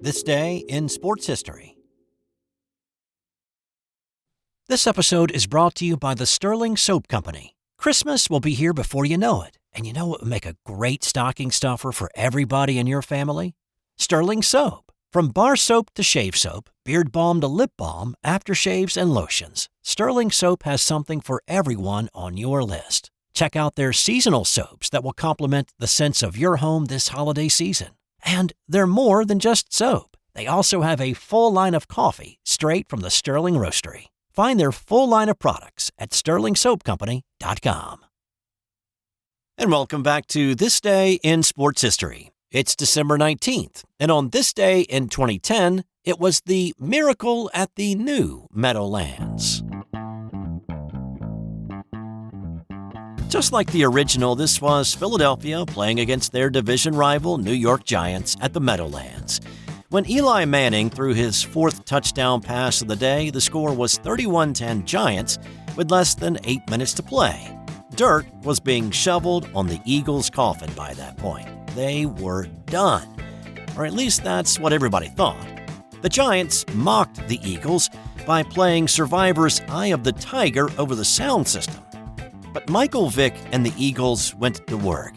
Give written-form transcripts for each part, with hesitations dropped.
This Day in Sports History. This episode is brought to you by the Stirling Soap Company. Christmas will be here before you know it, and you know what would make a great stocking stuffer for everybody in your family? Stirling Soap. From bar soap to shave soap, beard balm to lip balm, aftershaves and lotions, Stirling Soap has something for everyone on your list. Check out their seasonal soaps that will complement the scents of your home this holiday season. And they're more than just soap. They also have a full line of coffee straight from the Stirling Roastery. Find their full line of products at stirlingsoapcompany.com. And welcome back to This Day in Sports History. It's December 19th, and on this day in 2010, it was the miracle at the new Meadowlands. Just like the original, this was Philadelphia playing against their division rival New York Giants at the Meadowlands. When Eli Manning threw his fourth touchdown pass of the day, the score was 31-10 Giants with less than 8 minutes to play. Dirt was being shoveled on the Eagles' coffin by that point. They were done. Or at least that's what everybody thought. The Giants mocked the Eagles by playing Survivor's Eye of the Tiger over the sound system. But Michael Vick and the Eagles went to work.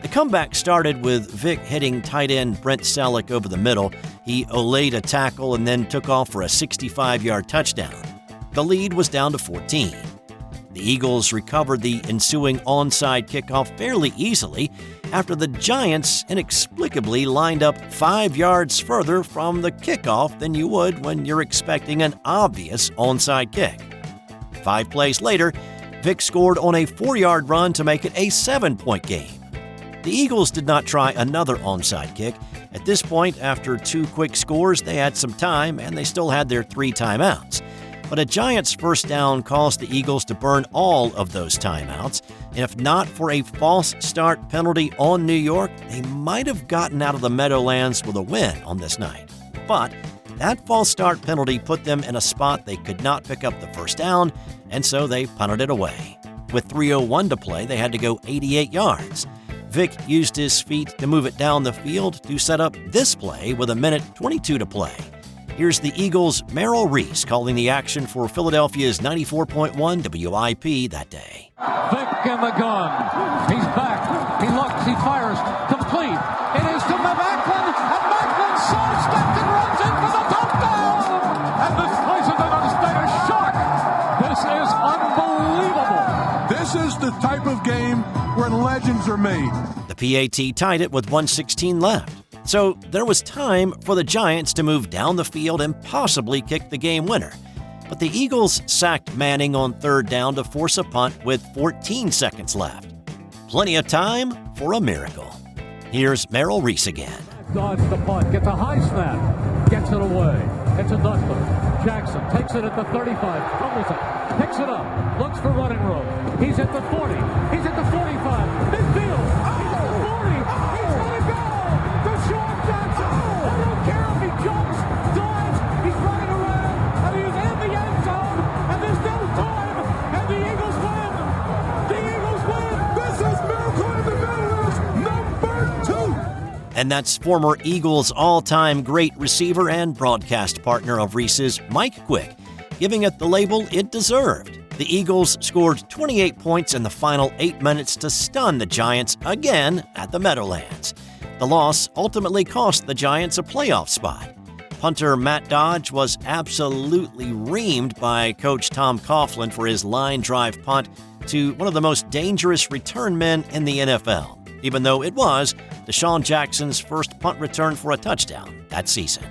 The comeback started with Vick hitting tight end Brent Selleck over the middle. He olayed a tackle and then took off for a 65-yard touchdown. The lead was down to 14. The Eagles recovered the ensuing onside kickoff fairly easily after the Giants inexplicably lined up 5 yards further from the kickoff than you would when you're expecting an obvious onside kick. 5 plays later, Vick scored on a 4-yard run to make it a 7-point game. The Eagles did not try another onside kick. At this point, after 2 quick scores, they had some time and they still had their 3 timeouts. But a Giants first down caused the Eagles to burn all of those timeouts, and if not for a false start penalty on New York, they might have gotten out of the Meadowlands with a win on this night. But that false start penalty put them in a spot they could not pick up the first down, and so they punted it away. With 3:01 to play, they had to go 88 yards. Vick used his feet to move it down the field to set up this play with 1:22 to play. Here's the Eagles' Merrill Reese calling the action for Philadelphia's 94.1 WIP that day. Vick in the gun. He's back. He looks. He fires. Complete. It is to Macklin. And Macklin sidestepped and runs in for the touchdown. And this place is in a state of shock. This is unbelievable. This is the type of game where legends are made. The PAT tied it with 1:16 left. So there was time for the Giants to move down the field and possibly kick the game winner. But the Eagles sacked Manning on 3rd down to force a punt with 14 seconds left. Plenty of time for a miracle. Here's Merrill Reese again. Dodges the punt, gets a high snap, gets it away. It's a Nat'l. Jackson takes it at the 35, fumbles it, picks it up, looks for running room. He's at the 40, he's at the 45, midfield, he's at the 40, he's gonna go! Deshaun Jackson! I don't care if he jumps, dives, he's running around, and he's in the end zone, and there's no time, and the Eagles win! The Eagles win! This is Miracle in the Meadowlands number 2. And that's former Eagles all-time great receiver and broadcast partner of Reese's, Mike Quick, giving it the label it deserved. The Eagles scored 28 points in the final 8 minutes to stun the Giants again at the Meadowlands. The loss ultimately cost the Giants a playoff spot. Punter Matt Dodge was absolutely reamed by Coach Tom Coughlin for his line drive punt to one of the most dangerous return men in the NFL, even though it was Deshaun Jackson's first punt return for a touchdown that season.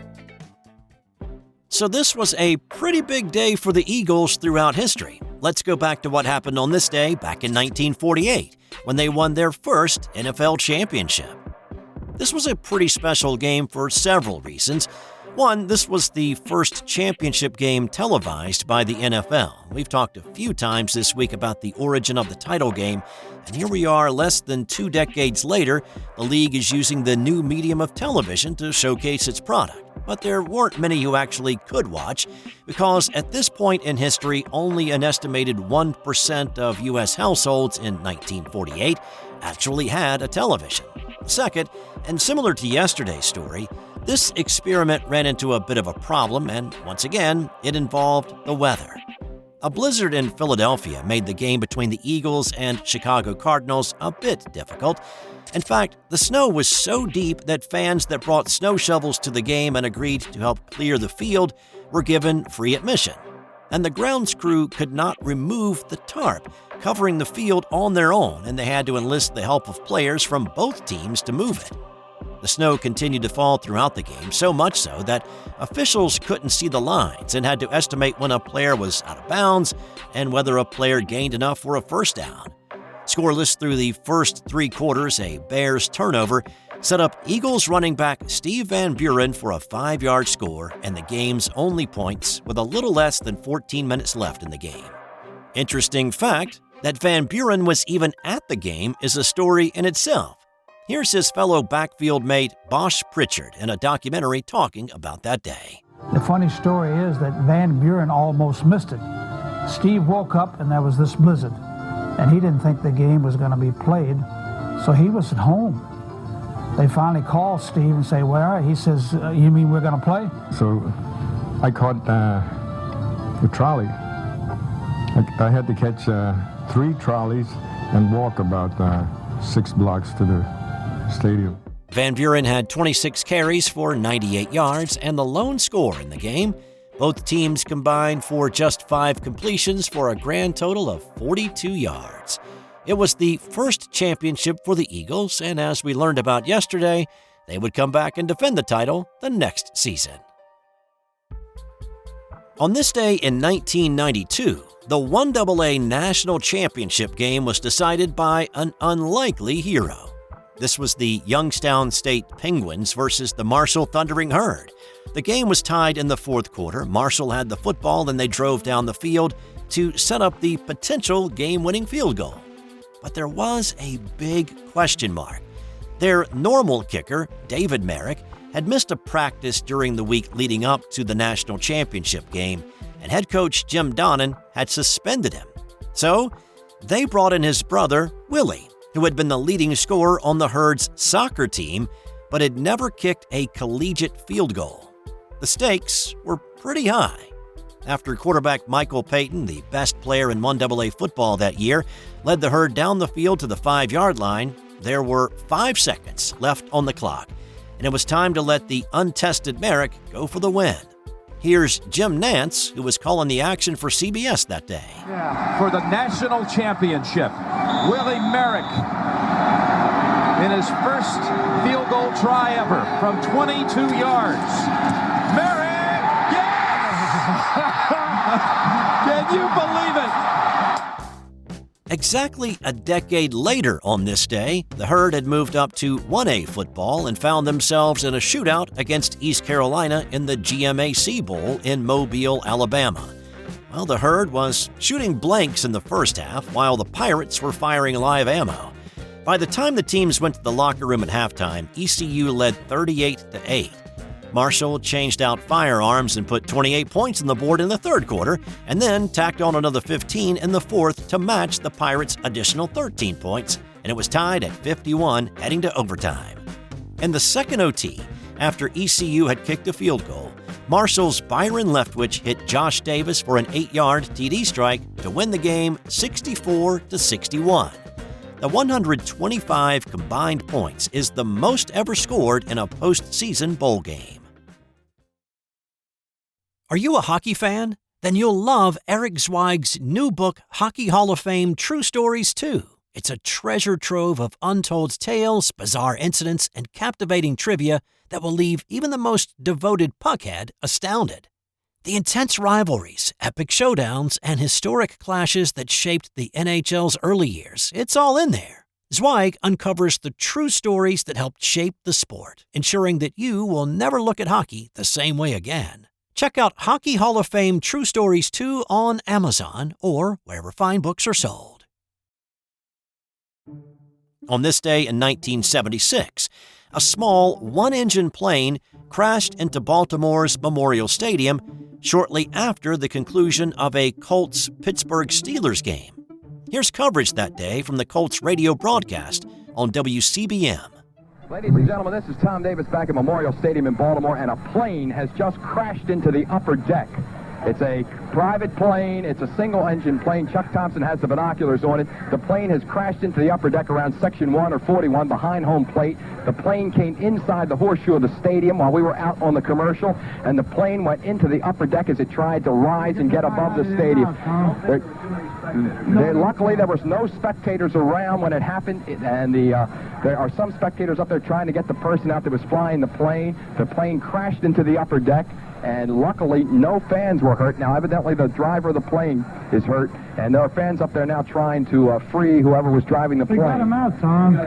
So this was a pretty big day for the Eagles throughout history. Let's go back to what happened on this day back in 1948, when they won their first NFL championship. This was a pretty special game for several reasons. One, this was the first championship game televised by the NFL. We've talked a few times this week about the origin of the title game, and here we are less than 2 decades later, the league is using the new medium of television to showcase its product. But there weren't many who actually could watch, because at this point in history, only an estimated 1% of U.S. households in 1948 actually had a television. Second, and similar to yesterday's story, this experiment ran into a bit of a problem, and once again, it involved the weather. A blizzard in Philadelphia made the game between the Eagles and Chicago Cardinals a bit difficult. In fact, the snow was so deep that fans that brought snow shovels to the game and agreed to help clear the field were given free admission. And the grounds crew could not remove the tarp covering the field on their own, and they had to enlist the help of players from both teams to move it. The snow continued to fall throughout the game, so much so that officials couldn't see the lines and had to estimate when a player was out of bounds and whether a player gained enough for a first down. Scoreless through the first 3 quarters, a Bears turnover set up Eagles running back Steve Van Buren for a 5-yard score and the game's only points with a little less than 14 minutes left in the game. Interesting fact that Van Buren was even at the game is a story in itself. Here's his fellow backfield mate Bosh Pritchard in a documentary talking about that day. The funny story is that Van Buren almost missed it. Steve woke up and there was this blizzard, and he didn't think the game was going to be played, so he was at home. They finally called Steve and say, "Where are you?" He says, "You mean we're going to play?" So I caught the trolley. I had to catch 3 trolleys and walk about 6 blocks to the stadium. Van Buren had 26 carries for 98 yards and the lone score in the game. Both teams combined for just 5 completions for a grand total of 42 yards. It was the first championship for the Eagles, and as we learned about yesterday, they would come back and defend the title the next season. On this day in 1992, the 1AA National Championship game was decided by an unlikely hero. This was the Youngstown State Penguins versus the Marshall Thundering Herd. The game was tied in the 4th quarter. Marshall had the football and they drove down the field to set up the potential game-winning field goal. But there was a big question mark. Their normal kicker, David Merrick, had missed a practice during the week leading up to the national championship game, and head coach Jim Donnan had suspended him. So they brought in his brother, Willie, who had been the leading scorer on the Herd's soccer team, but had never kicked a collegiate field goal. The stakes were pretty high. After quarterback Michael Payton, the best player in 1AA football that year, led the Herd down the field to the 5-yard line, there were 5 seconds left on the clock, and it was time to let the untested Merrick go for the win. Here's Jim Nance, who was calling the action for CBS that day. For the national championship, Willie Merrick in his first field goal try ever from 22 yards. Merrick, yes! Can you believe it? Exactly a decade later on this day, the Herd had moved up to 1A football and found themselves in a shootout against East Carolina in the GMAC Bowl in Mobile, Alabama. Well, the Herd was shooting blanks in the first half while the Pirates were firing live ammo. By the time the teams went to the locker room at halftime, ECU led 38-8. Marshall changed out firearms and put 28 points on the board in the 3rd quarter, and then tacked on another 15 in the 4th to match the Pirates' additional 13 points, and it was tied at 51 heading to overtime. In the second OT, after ECU had kicked a field goal, Marshall's Byron Leftwich hit Josh Davis for an 8-yard TD strike to win the game 64-61. The 125 combined points is the most ever scored in a postseason bowl game. Are you a hockey fan? Then you'll love Eric Zweig's new book, Hockey Hall of Fame True Stories 2. It's a treasure trove of untold tales, bizarre incidents, and captivating trivia that will leave even the most devoted puckhead astounded. The intense rivalries, epic showdowns, and historic clashes that shaped the NHL's early years, it's all in there. Zweig uncovers the true stories that helped shape the sport, ensuring that you will never look at hockey the same way again. Check out Hockey Hall of Fame True Stories 2 on Amazon or wherever fine books are sold. On this day in 1976, a small one-engine plane crashed into Baltimore's Memorial Stadium shortly after the conclusion of a Colts-Pittsburgh Steelers game. Here's coverage that day from the Colts radio broadcast on WCBM. Ladies and gentlemen, this is Tom Davis back at Memorial Stadium in Baltimore, and a plane has just crashed into the upper deck. It's a private plane. It's a single-engine plane. Chuck Thompson has the binoculars on it. The plane has crashed into the upper deck around Section 1 or 41 behind home plate. The plane came inside the horseshoe of the stadium while we were out on the commercial, and the plane went into the upper deck as it tried to rise and get above the stadium. Luckily, there was no spectators around when it happened, and there are some spectators up there trying to get the person out that was flying the plane. The plane crashed into the upper deck, and luckily, no fans were hurt. Now, evidently, the driver of the plane is hurt, and there are fans up there now trying to free whoever was driving the plane. They got him out, Tom.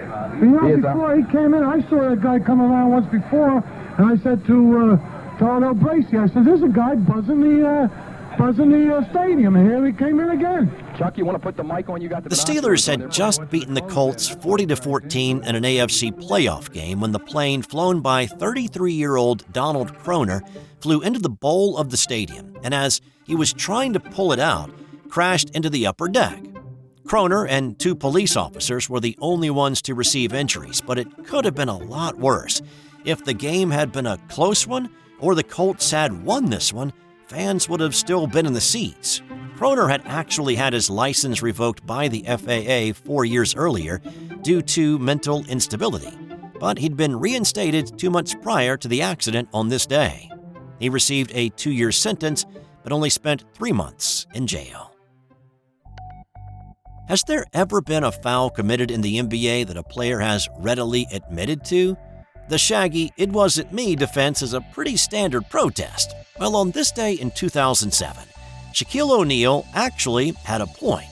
Before he came in, I saw that guy come around once before, and I said to Arnold Bracey, I said, there's a guy buzzing the stadium, and here he came in again. Chuck, you want to put the mic on? You got the Steelers had just beaten the Colts 40-14 in an AFC playoff game when the plane flown by 33-year-old Donald Kroner flew into the bowl of the stadium, and as he was trying to pull it out, crashed into the upper deck. Kroner and 2 police officers were the only ones to receive injuries, but it could have been a lot worse. If the game had been a close one, or the Colts had won this one, fans would have still been in the seats. Kroner had actually had his license revoked by the FAA 4 years earlier due to mental instability, but he'd been reinstated 2 months prior to the accident on this day. He received a 2-year sentence, but only spent 3 months in jail. Has there ever been a foul committed in the NBA that a player has readily admitted to? The Shaggy "it wasn't me" defense is a pretty standard protest. Well, on this day in 2007, Shaquille O'Neal actually had a point.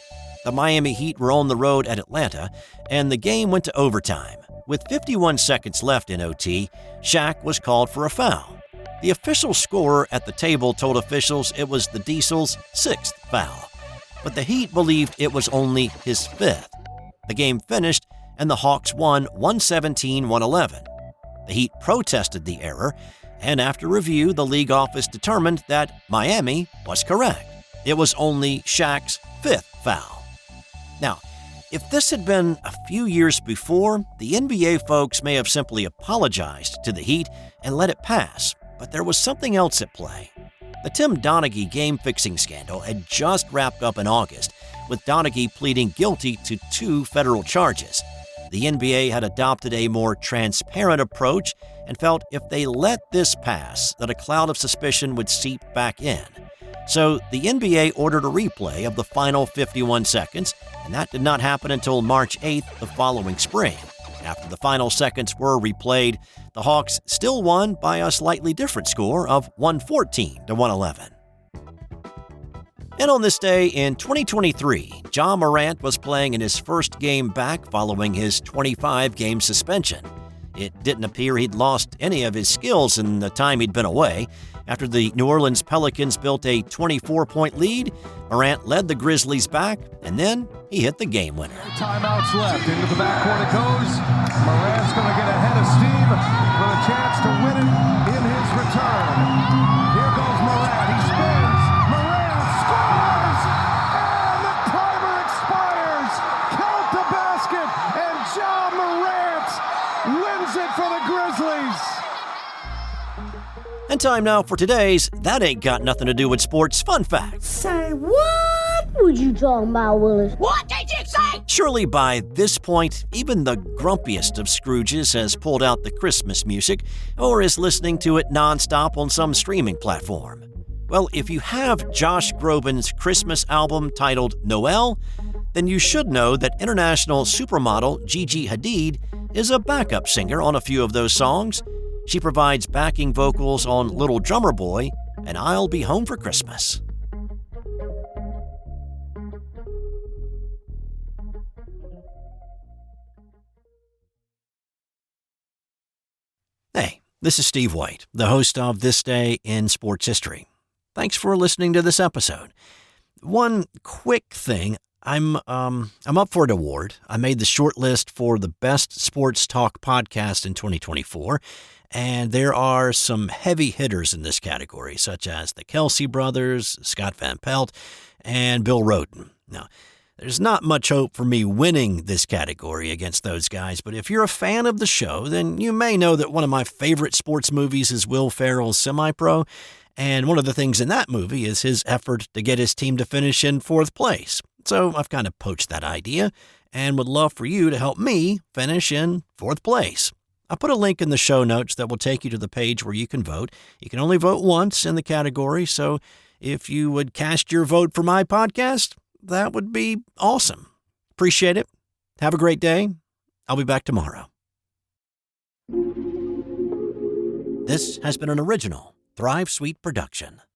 The Miami Heat were on the road at Atlanta, and the game went to overtime. With 51 seconds left in OT, Shaq was called for a foul. The official scorer at the table told officials it was the Diesel's 6th foul, but the Heat believed it was only his 5th. The game finished, and the Hawks won 117-111. The Heat protested the error, and after review, the league office determined that Miami was correct. It was only Shaq's 5th foul. Now, if this had been a few years before, the NBA folks may have simply apologized to the Heat and let it pass, but there was something else at play. The Tim Donaghy game-fixing scandal had just wrapped up in August, with Donaghy pleading guilty to 2 federal charges. The NBA had adopted a more transparent approach and felt if they let this pass, that a cloud of suspicion would seep back in. So the NBA ordered a replay of the final 51 seconds, and that did not happen until March 8th the following spring. After the final seconds were replayed, the Hawks still won by a slightly different score of 114-111. And on this day in 2023, Ja Morant was playing in his first game back following his 25-game suspension. It didn't appear he'd lost any of his skills in the time he'd been away. After the New Orleans Pelicans built a 24-point lead, Morant led the Grizzlies back, and then he hit the game winner. Timeouts left. Into the backcourt it goes. Morant's going to get ahead of steam for a chance to win it in his return. Here goes Morant. He spins. Morant scores! And the timer expires. Count the basket. And Ja Morant wins it for the Grizzlies. And time now for today's That Ain't Got Nothing to Do with Sports Fun Fact. Say what? Would you talking about, Willis? What did you say? Surely by this point, even the grumpiest of Scrooges has pulled out the Christmas music or is listening to it nonstop on some streaming platform. Well, if you have Josh Groban's Christmas album titled Noel, then you should know that international supermodel Gigi Hadid is a backup singer on a few of those songs. She provides backing vocals on Little Drummer Boy and I'll Be Home for Christmas. Hey, this is Steve White, the host of This Day in Sports History. Thanks for listening to this episode. One quick thing, I'm up for an award. I made the short list for the best sports talk podcast in 2024, and there are some heavy hitters in this category, such as the Kelsey brothers, Scott Van Pelt, and Bill Rhoden. Now, There's not much hope for me winning this category against those guys, but if you're a fan of the show, then you may know that one of my favorite sports movies is Will Ferrell's Semi-Pro, and one of the things in that movie is his effort to get his team to finish in 4th place. So I've kind of poached that idea and would love for you to help me finish in 4th place. I put a link in the show notes that will take you to the page where you can vote. You can only vote once in the category, so if you would cast your vote for my podcast, that would be awesome. Appreciate it. Have a great day. I'll be back tomorrow. This has been an original Thrive Suite production.